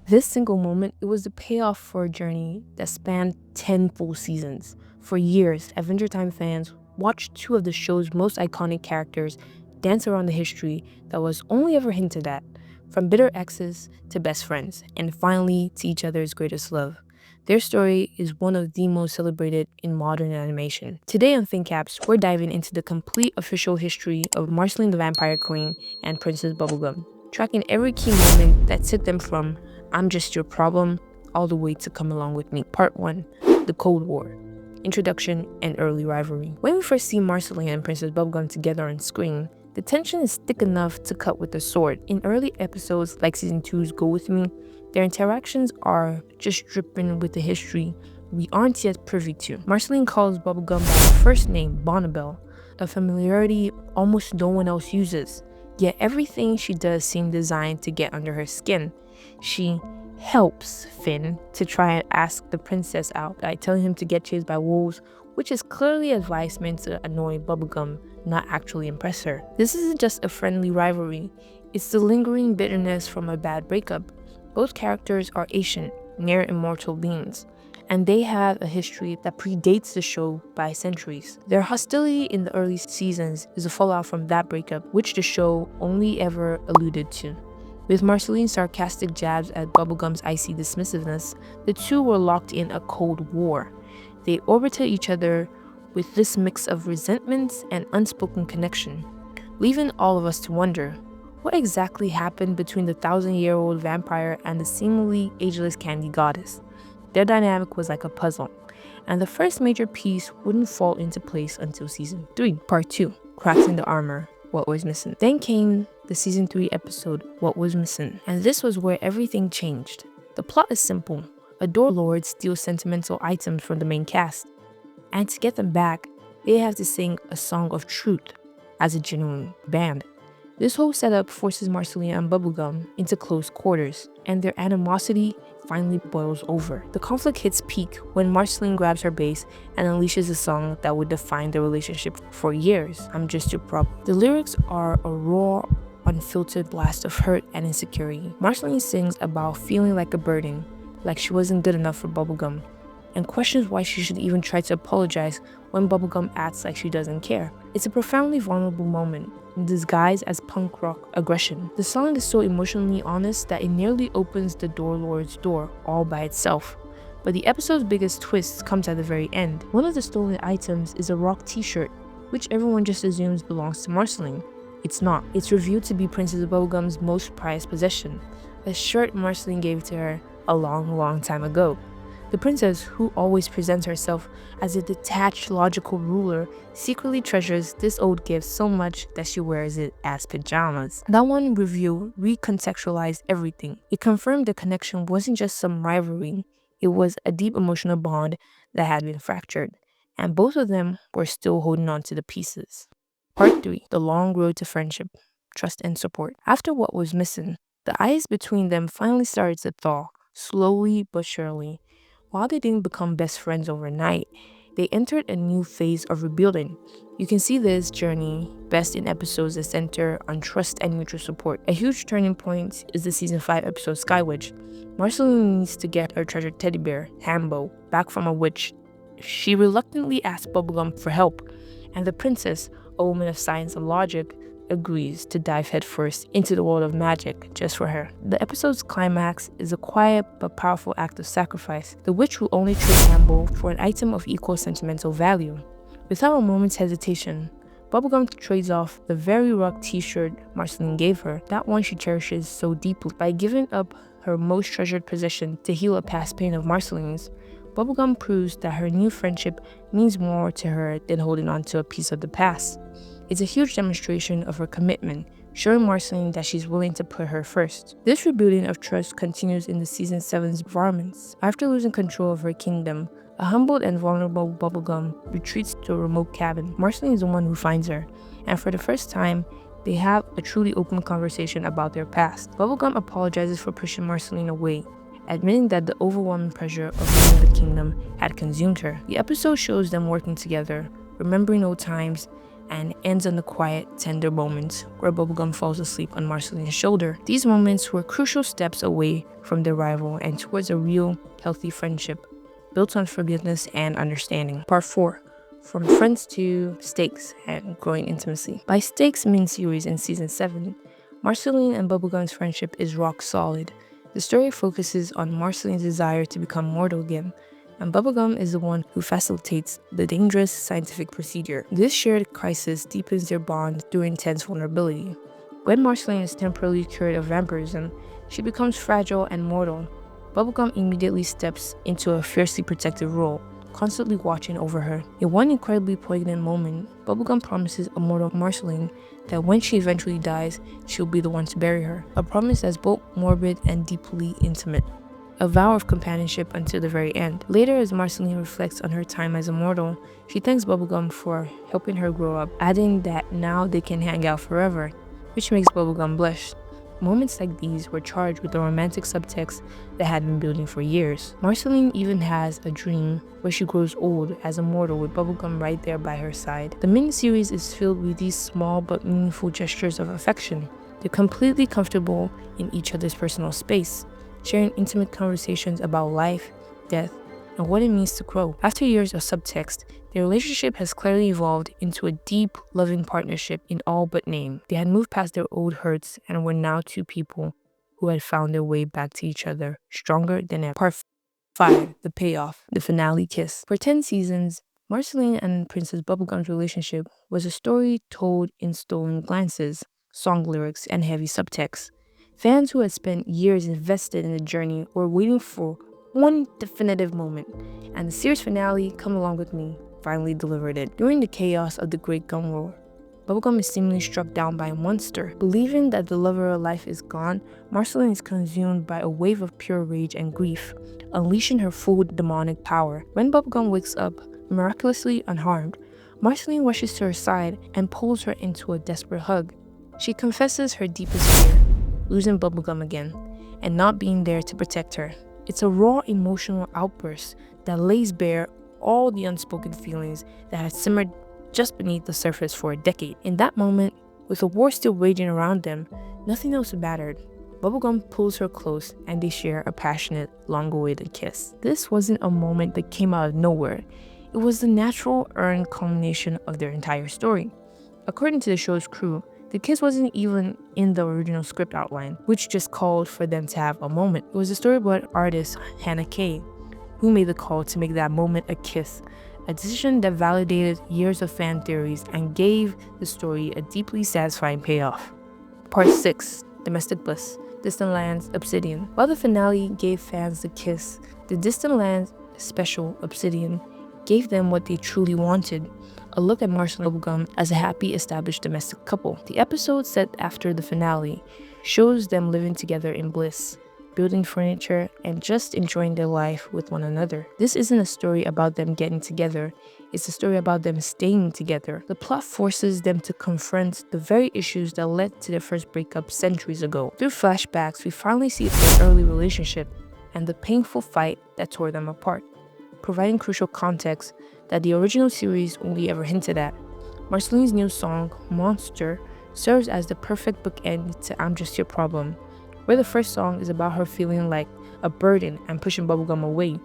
This single moment, it was the payoff for a journey that spanned 10 full seasons. For years, Adventure Time fans watched two of the show's most iconic characters dance around the history that was only ever hinted at, from bitter exes to best friends, and finally to each other's greatest love. Their story is one of the most celebrated in modern animation. Today on ThinkCaps, we're diving into the complete official history of Marceline the Vampire Queen and Princess Bubblegum, tracking every key moment that took them from "I'm just your problem" all the way to "Come Along With Me." Part 1, The Cold War. Introduction and early rivalry. When we first see Marceline and Princess Bubblegum together on screen, the tension is thick enough to cut with a sword. In early episodes like Season 2's Go With Me, their interactions are just dripping with the history we aren't yet privy to. Marceline calls Bubblegum by her first name, Bonnabelle, a familiarity almost no one else uses. Yet everything she does seems designed to get under her skin. She helps Finn to try and ask the princess out by telling him to get chased by wolves, which is clearly advice meant to annoy Bubblegum, not actually impress her. This isn't just a friendly rivalry, it's the lingering bitterness from a bad breakup. Both characters are ancient, near immortal beings, and they have a history that predates the show by centuries. Their hostility in the early seasons is a fallout from that breakup, which the show only ever alluded to. With Marceline's sarcastic jabs at Bubblegum's icy dismissiveness, the two were locked in a cold war. They orbited each other with this mix of resentments and unspoken connection, leaving all of us to wonder, what exactly happened between the 1,000-year-old vampire and the seemingly ageless candy goddess? Their dynamic was like a puzzle, and the first major piece wouldn't fall into place until Season 3, Part 2, Cracks in the Armor, What Was Missing. Then came the Season 3 episode, What Was Missing, and this was where everything changed. The plot is simple. A door lord steals sentimental items from the main cast, and to get them back, they have to sing a song of truth as a genuine band. This whole setup forces Marceline and Bubblegum into close quarters, and their animosity finally boils over. The conflict hits peak when Marceline grabs her bass and unleashes a song that would define their relationship for years, I'm Just Your Problem. The lyrics are a raw, unfiltered blast of hurt and insecurity. Marceline sings about feeling like a burden, like she wasn't good enough for Bubblegum, and questions why she should even try to apologize when Bubblegum acts like she doesn't care. It's a profoundly vulnerable moment, disguised as punk rock aggression. The song is so emotionally honest that it nearly opens the door lord's door all by itself. But the episode's biggest twist comes at the very end. One of the stolen items is a rock t-shirt, which everyone just assumes belongs to Marceline. It's not. It's revealed to be Princess Bubblegum's most prized possession, a shirt Marceline gave to her a long time ago. The princess, who always presents herself as a detached, logical ruler, secretly treasures this old gift so much that she wears it as pajamas. That one reveal recontextualized everything. It confirmed the connection wasn't just some rivalry, it was a deep emotional bond that had been fractured, and both of them were still holding on to the pieces. Part 3, The Long Road to Friendship, Trust and Support. After What Was Missing, the ice between them finally started to thaw, slowly but surely. While they didn't become best friends overnight, they entered a new phase of rebuilding. You can see this journey best in episodes that center on trust and mutual support. A huge turning point is the Season 5 episode Sky Witch. Marceline needs to get her treasured teddy bear, Hambo, back from a witch. She reluctantly asks Bubblegum for help, and the princess, a woman of science and logic, agrees to dive headfirst into the world of magic just for her. The episode's climax is a quiet but powerful act of sacrifice. The witch will only trade Hambo for an item of equal sentimental value. Without a moment's hesitation, Bubblegum trades off the very rock t-shirt Marceline gave her, that one she cherishes so deeply. By giving up her most treasured possession to heal a past pain of Marceline's, Bubblegum proves that her new friendship means more to her than holding on to a piece of the past. It's a huge demonstration of her commitment, showing Marceline that she's willing to put her first. This rebuilding of trust continues in the Season 7's environments. After losing control of her kingdom, a humbled and vulnerable Bubblegum retreats to a remote cabin. Marceline is the one who finds her, and for the first time, they have a truly open conversation about their past. Bubblegum apologizes for pushing Marceline away, admitting that the overwhelming pressure of leaving the kingdom had consumed her. The episode shows them working together, remembering old times, and ends on the quiet, tender moments where Bubblegum falls asleep on Marceline's shoulder. These moments were crucial steps away from their rival and towards a real, healthy friendship built on forgiveness and understanding. Part 4. From Friends to Stakes and Growing Intimacy. By Stakes miniseries in Season 7, Marceline and Bubblegum's friendship is rock solid. The story focuses on Marceline's desire to become mortal again, and Bubblegum is the one who facilitates the dangerous scientific procedure. This shared crisis deepens their bond through intense vulnerability. When Marceline is temporarily cured of vampirism, she becomes fragile and mortal. Bubblegum immediately steps into a fiercely protective role, constantly watching over her. In one incredibly poignant moment, Bubblegum promises immortal Marceline that when she eventually dies, she'll be the one to bury her. A promise that's both morbid and deeply intimate. A vow of companionship until the very end. Later, as Marceline reflects on her time as immortal, she thanks Bubblegum for helping her grow up, adding that now they can hang out forever, which makes Bubblegum blush. Moments like these were charged with the romantic subtext that had been building for years. Marceline even has a dream where she grows old as immortal with Bubblegum right there by her side. The miniseries is filled with these small but meaningful gestures of affection. They're completely comfortable in each other's personal space, sharing intimate conversations about life, death, and what it means to grow. After years of subtext, their relationship has clearly evolved into a deep, loving partnership in all but name. They had moved past their old hurts and were now two people who had found their way back to each other, stronger than ever. Part 5. The Payoff. The Finale Kiss. For 10 seasons, Marceline and Princess Bubblegum's relationship was a story told in stolen glances, song lyrics, and heavy subtext. Fans who had spent years invested in the journey were waiting for one definitive moment, and the series finale, Come Along With Me, finally delivered it. During the chaos of the Great Gun War, Bubblegum is seemingly struck down by a monster. Believing that the love of her life is gone, Marceline is consumed by a wave of pure rage and grief, unleashing her full demonic power. When Bubblegum wakes up, miraculously unharmed, Marceline rushes to her side and pulls her into a desperate hug. She confesses her deepest fear, losing Bubblegum again, and not being there to protect her. It's a raw emotional outburst that lays bare all the unspoken feelings that had simmered just beneath the surface for a decade. In that moment, with the war still raging around them, nothing else mattered. Bubblegum pulls her close and they share a passionate, long-awaited kiss. This wasn't a moment that came out of nowhere. It was the natural, earned culmination of their entire story. According to the show's crew, the kiss wasn't even in the original script outline, which just called for them to have a moment. It was the storyboard artist Hannah Kay who made the call to make that moment a kiss, a decision that validated years of fan theories and gave the story a deeply satisfying payoff. Part 6. Domestic Bliss. Distant Lands Obsidian. While the finale gave fans the kiss, the Distant Lands special Obsidian gave them what they truly wanted, a look at Marceline and Bubblegum as a happy, established domestic couple. The episode set after the finale shows them living together in bliss, building furniture, and just enjoying their life with one another. This isn't a story about them getting together, it's a story about them staying together. The plot forces them to confront the very issues that led to their first breakup centuries ago. Through flashbacks, we finally see their early relationship and the painful fight that tore them apart, providing crucial context that the original series only ever hinted at. Marceline's new song, Monster, serves as the perfect bookend to I'm Just Your Problem, where the first song is about her feeling like a burden and pushing Bubblegum away.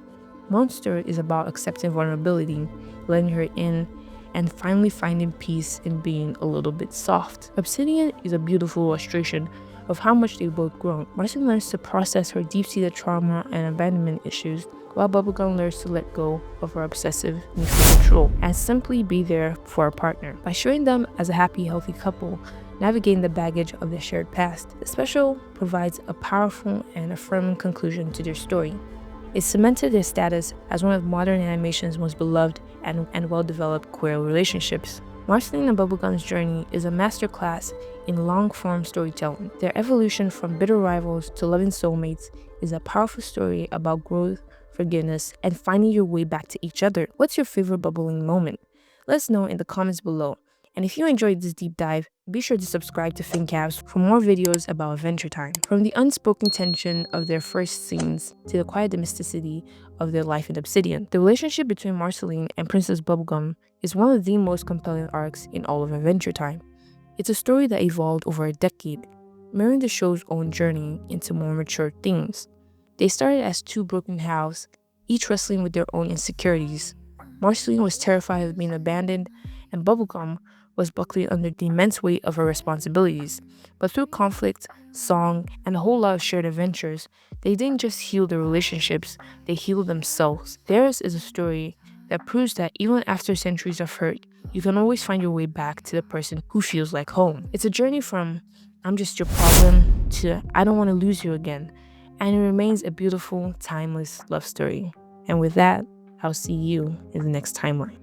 Monster is about accepting vulnerability, letting her in, and finally finding peace in being a little bit soft. Obsidian is a beautiful illustration of how much they've both grown. Marceline learns to process her deep-seated trauma and abandonment issues, while Bubblegum learns to let go of her obsessive need for control and simply be there for her partner. By showing them as a happy, healthy couple, navigating the baggage of their shared past, the special provides a powerful and affirming conclusion to their story. It cemented their status as one of modern animation's most beloved and well-developed queer relationships. Marceline and Bubblegum's journey is a masterclass in long-form storytelling. Their evolution from bitter rivals to loving soulmates is a powerful story about growth, forgiveness, and finding your way back to each other. What's your favorite bubbling moment? Let us know in the comments below. And if you enjoyed this deep dive, Be sure to subscribe to FinCabs for more videos about Adventure Time. From the unspoken tension of their first scenes to the quiet domesticity of their life in Obsidian, the relationship between Marceline and Princess Bubblegum is one of the most compelling arcs in all of Adventure Time. It's a story that evolved over a decade, mirroring the show's own journey into more mature themes. They started as two broken halves, each wrestling with their own insecurities. Marceline was terrified of being abandoned, and Bubblegum was buckling under the immense weight of her responsibilities. But through conflict, song, and a whole lot of shared adventures, they didn't just heal their relationships, they healed themselves. Theirs is a story that proves that even after centuries of hurt, you can always find your way back to the person who feels like home. It's a journey from "I'm just your problem" to "I don't want to lose you again," and it remains a beautiful, timeless love story. And with that, I'll see you in the next timeline.